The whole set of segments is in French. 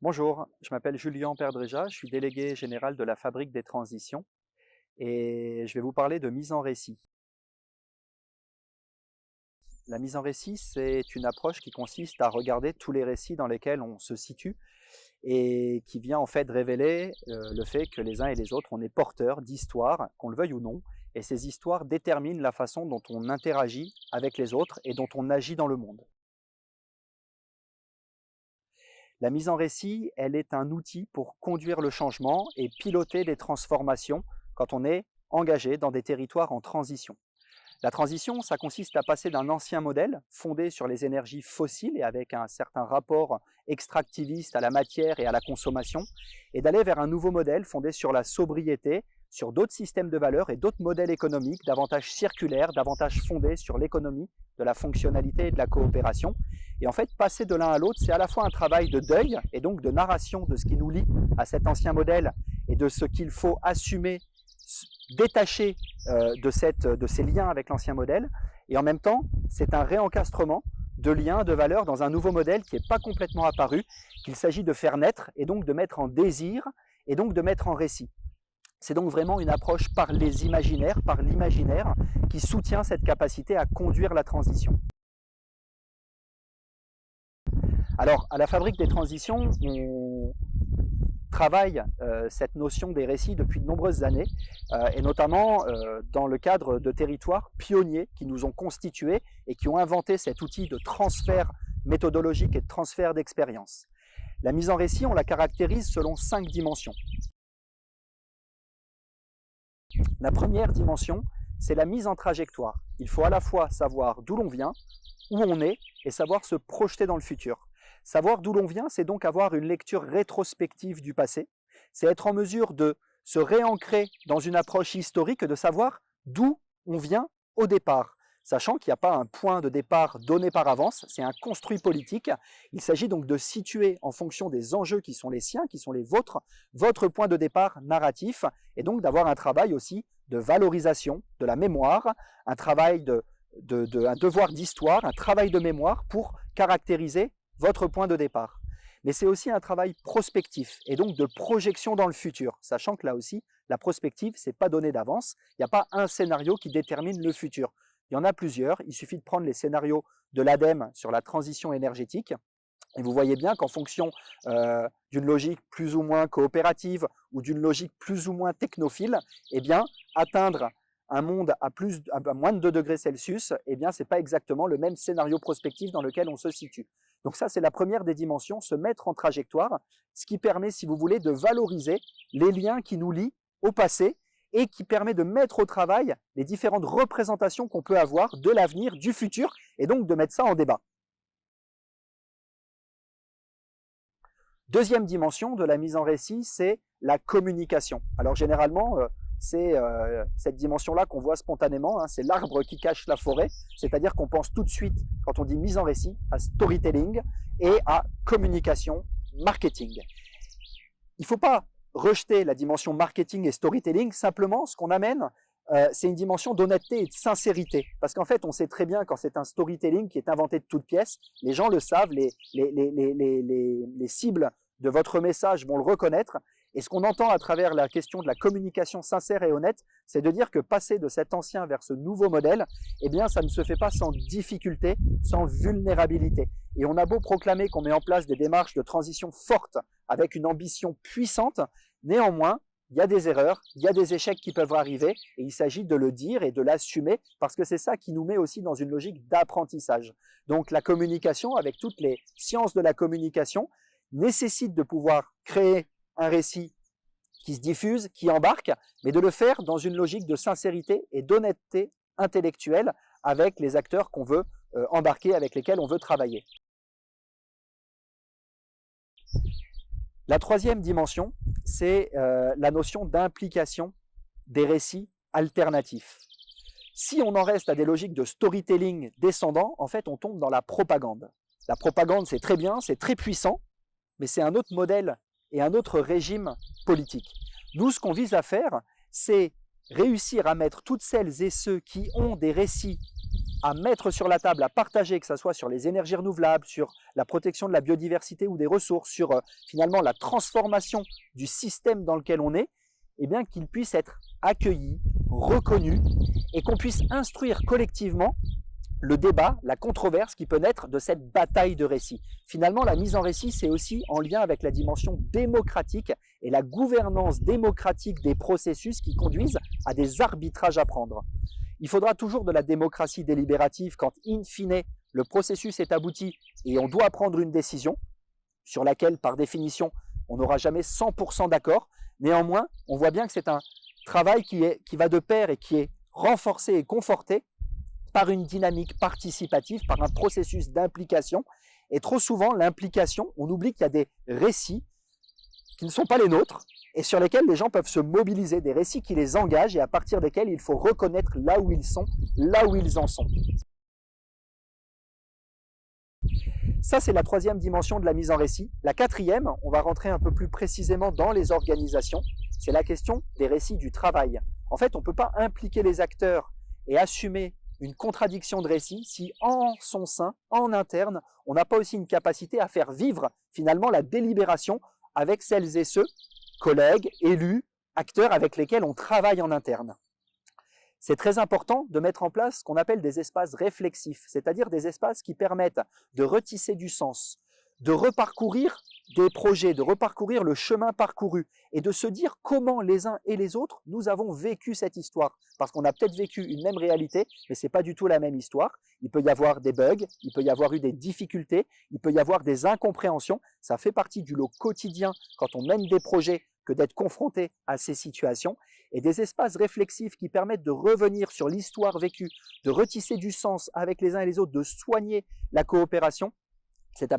Bonjour, je m'appelle Julien Perdréja, je suis délégué général de la Fabrique des Transitions et je vais vous parler de mise en récit. La mise en récit, c'est une approche qui consiste à regarder tous les récits dans lesquels on se situe et qui vient en fait révéler le fait que les uns et les autres, on est porteurs d'histoires, qu'on le veuille ou non, et ces histoires déterminent la façon dont on interagit avec les autres et dont on agit dans le monde. La mise en récit, elle est un outil pour conduire le changement et piloter les transformations quand on est engagé dans des territoires en transition. La transition, ça consiste à passer d'un ancien modèle fondé sur les énergies fossiles et avec un certain rapport extractiviste à la matière et à la consommation, et d'aller vers un nouveau modèle fondé sur la sobriété, sur d'autres systèmes de valeurs et d'autres modèles économiques davantage circulaires, davantage fondés sur l'économie, de la fonctionnalité et de la coopération. Et en fait, passer de l'un à l'autre, c'est à la fois un travail de deuil et donc de narration de ce qui nous lie à cet ancien modèle et de ce qu'il faut assumer, détacher de ces liens avec l'ancien modèle. Et en même temps, c'est un réencastrement de liens, de valeurs dans un nouveau modèle qui n'est pas complètement apparu, qu'il s'agit de faire naître et donc de mettre en désir et donc de mettre en récit. C'est donc vraiment une approche par les imaginaires, par l'imaginaire, qui soutient cette capacité à conduire la transition. Alors, à la Fabrique des Transitions, on travaille cette notion des récits depuis de nombreuses années, et notamment dans le cadre de territoires pionniers qui nous ont constitués et qui ont inventé cet outil de transfert méthodologique et de transfert d'expérience. La mise en récit, on la caractérise selon 5 dimensions. La première dimension, c'est la mise en trajectoire. Il faut à la fois savoir d'où l'on vient, où on est, et savoir se projeter dans le futur. Savoir d'où l'on vient, c'est donc avoir une lecture rétrospective du passé. C'est être en mesure de se réancrer dans une approche historique, de savoir d'où on vient au départ, sachant qu'il n'y a pas un point de départ donné par avance, c'est un construit politique. Il s'agit donc de situer en fonction des enjeux qui sont les siens, qui sont les vôtres, votre point de départ narratif, et donc d'avoir un travail aussi de valorisation de la mémoire, un travail un devoir d'histoire, un travail de mémoire pour caractériser votre point de départ. Mais c'est aussi un travail prospectif et donc de projection dans le futur, sachant que là aussi, la prospective, c'est pas donné d'avance. Il n'y a pas un scénario qui détermine le futur. Il y en a plusieurs. Il suffit de prendre les scénarios de l'ADEME sur la transition énergétique. Et vous voyez bien qu'en fonction d'une logique plus ou moins coopérative ou d'une logique plus ou moins technophile, eh bien, atteindre un monde à moins de 2 degrés Celsius, eh bien, ce n'est pas exactement le même scénario prospectif dans lequel on se situe. Donc ça, c'est la première des dimensions, se mettre en trajectoire, ce qui permet, si vous voulez, de valoriser les liens qui nous lient au passé et qui permet de mettre au travail les différentes représentations qu'on peut avoir de l'avenir, du futur, et donc de mettre ça en débat. Deuxième dimension de la mise en récit, c'est la communication. Alors généralement, c'est cette dimension-là qu'on voit spontanément, hein, c'est l'arbre qui cache la forêt, c'est-à-dire qu'on pense tout de suite, quand on dit mise en récit, à storytelling et à communication, marketing. Il ne faut pas rejeter la dimension marketing et storytelling, simplement ce qu'on amène, c'est une dimension d'honnêteté et de sincérité. Parce qu'en fait, on sait très bien quand c'est un storytelling qui est inventé de toutes pièces, les gens le savent, les cibles de votre message vont le reconnaître. Et ce qu'on entend à travers la question de la communication sincère et honnête, c'est de dire que passer de cet ancien vers ce nouveau modèle, eh bien, ça ne se fait pas sans difficulté, sans vulnérabilité. Et on a beau proclamer qu'on met en place des démarches de transition fortes avec une ambition puissante, néanmoins, il y a des erreurs, il y a des échecs qui peuvent arriver et il s'agit de le dire et de l'assumer parce que c'est ça qui nous met aussi dans une logique d'apprentissage. Donc la communication, avec toutes les sciences de la communication, nécessite de pouvoir créer un récit qui se diffuse, qui embarque, mais de le faire dans une logique de sincérité et d'honnêteté intellectuelle avec les acteurs qu'on veut embarquer, avec lesquels on veut travailler. La troisième dimension, c'est la notion d'implication des récits alternatifs. Si on en reste à des logiques de storytelling descendant, en fait, on tombe dans la propagande. La propagande, c'est très bien, c'est très puissant, mais c'est un autre modèle et un autre régime politique. Nous, ce qu'on vise à faire, c'est réussir à mettre toutes celles et ceux qui ont des récits à mettre sur la table, à partager, que ce soit sur les énergies renouvelables, sur la protection de la biodiversité ou des ressources, sur finalement la transformation du système dans lequel on est, eh bien qu'ils puissent être accueillis, reconnus et qu'on puisse instruire collectivement le débat, la controverse qui peut naître de cette bataille de récits. Finalement, la mise en récit, c'est aussi en lien avec la dimension démocratique et la gouvernance démocratique des processus qui conduisent à des arbitrages à prendre. Il faudra toujours de la démocratie délibérative quand, in fine, le processus est abouti et on doit prendre une décision sur laquelle, par définition, on n'aura jamais 100% d'accord. Néanmoins, on voit bien que c'est un travail qui va de pair et qui est renforcé et conforté par une dynamique participative, par un processus d'implication. Et trop souvent, l'implication, on oublie qu'il y a des récits qui ne sont pas les nôtres et sur lesquels les gens peuvent se mobiliser, des récits qui les engagent et à partir desquels il faut reconnaître là où ils sont, là où ils en sont. Ça, c'est la troisième dimension de la mise en récit. La quatrième, on va rentrer un peu plus précisément dans les organisations, c'est la question des récits du travail. En fait, on ne peut pas impliquer les acteurs et assumer une contradiction de récit si en son sein, en interne, on n'a pas aussi une capacité à faire vivre finalement la délibération avec celles et ceux, collègues, élus, acteurs avec lesquels on travaille en interne. C'est très important de mettre en place ce qu'on appelle des espaces réflexifs, c'est-à-dire des espaces qui permettent de retisser du sens, de reparcourir des projets, de reparcourir le chemin parcouru et de se dire comment les uns et les autres nous avons vécu cette histoire. Parce qu'on a peut-être vécu une même réalité, mais ce n'est pas du tout la même histoire. Il peut y avoir des bugs, il peut y avoir eu des difficultés, il peut y avoir des incompréhensions. Ça fait partie du lot quotidien quand on mène des projets que d'être confronté à ces situations. Et des espaces réflexifs qui permettent de revenir sur l'histoire vécue, de retisser du sens avec les uns et les autres, de soigner la coopération. C'est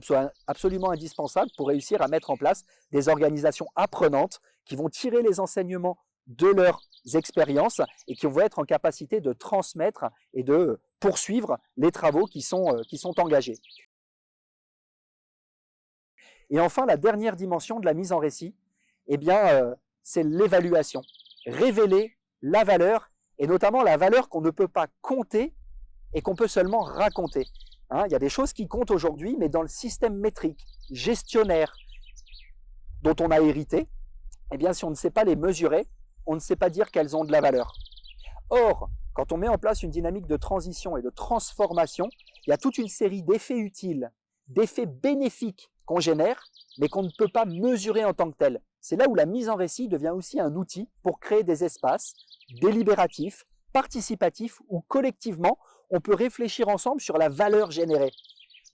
absolument indispensable pour réussir à mettre en place des organisations apprenantes qui vont tirer les enseignements de leurs expériences et qui vont être en capacité de transmettre et de poursuivre les travaux qui sont engagés. Et enfin, la dernière dimension de la mise en récit, eh bien, c'est l'évaluation. Révéler la valeur, et notamment la valeur qu'on ne peut pas compter et qu'on peut seulement raconter. Il y a des choses qui comptent aujourd'hui, mais dans le système métrique, gestionnaire, dont on a hérité, eh bien, si on ne sait pas les mesurer, on ne sait pas dire qu'elles ont de la valeur. Or, quand on met en place une dynamique de transition et de transformation, il y a toute une série d'effets utiles, d'effets bénéfiques qu'on génère, mais qu'on ne peut pas mesurer en tant que tels. C'est là où la mise en récit devient aussi un outil pour créer des espaces délibératifs, participatifs, où collectivement, on peut réfléchir ensemble sur la valeur générée.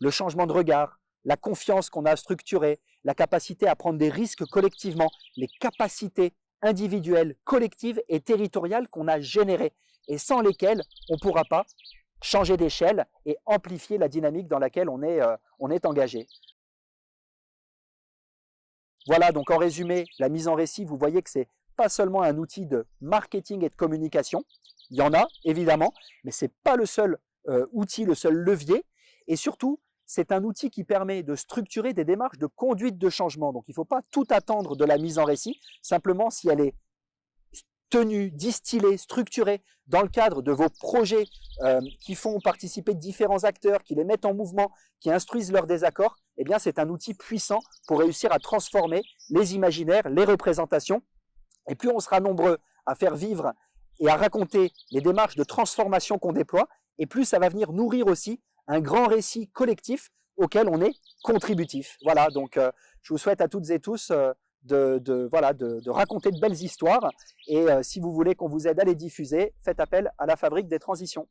Le changement de regard, la confiance qu'on a structurée, la capacité à prendre des risques collectivement, les capacités individuelles, collectives et territoriales qu'on a générées et sans lesquelles on ne pourra pas changer d'échelle et amplifier la dynamique dans laquelle on est engagé. Voilà, donc en résumé, la mise en récit, vous voyez que ce n'est pas seulement un outil de marketing et de communication. Il y en a, évidemment, mais ce n'est pas le seul outil, le seul levier. Et surtout, c'est un outil qui permet de structurer des démarches de conduite de changement. Donc, il ne faut pas tout attendre de la mise en récit, simplement si elle est tenue, distillée, structurée dans le cadre de vos projets qui font participer différents acteurs, qui les mettent en mouvement, qui instruisent leurs désaccords, eh bien, c'est un outil puissant pour réussir à transformer les imaginaires, les représentations. Et plus on sera nombreux à faire vivre et à raconter les démarches de transformation qu'on déploie, et plus ça va venir nourrir aussi un grand récit collectif auquel on est contributif. Voilà, donc je vous souhaite à toutes et tous de raconter de belles histoires, et si vous voulez qu'on vous aide à les diffuser, faites appel à la Fabrique des Transitions.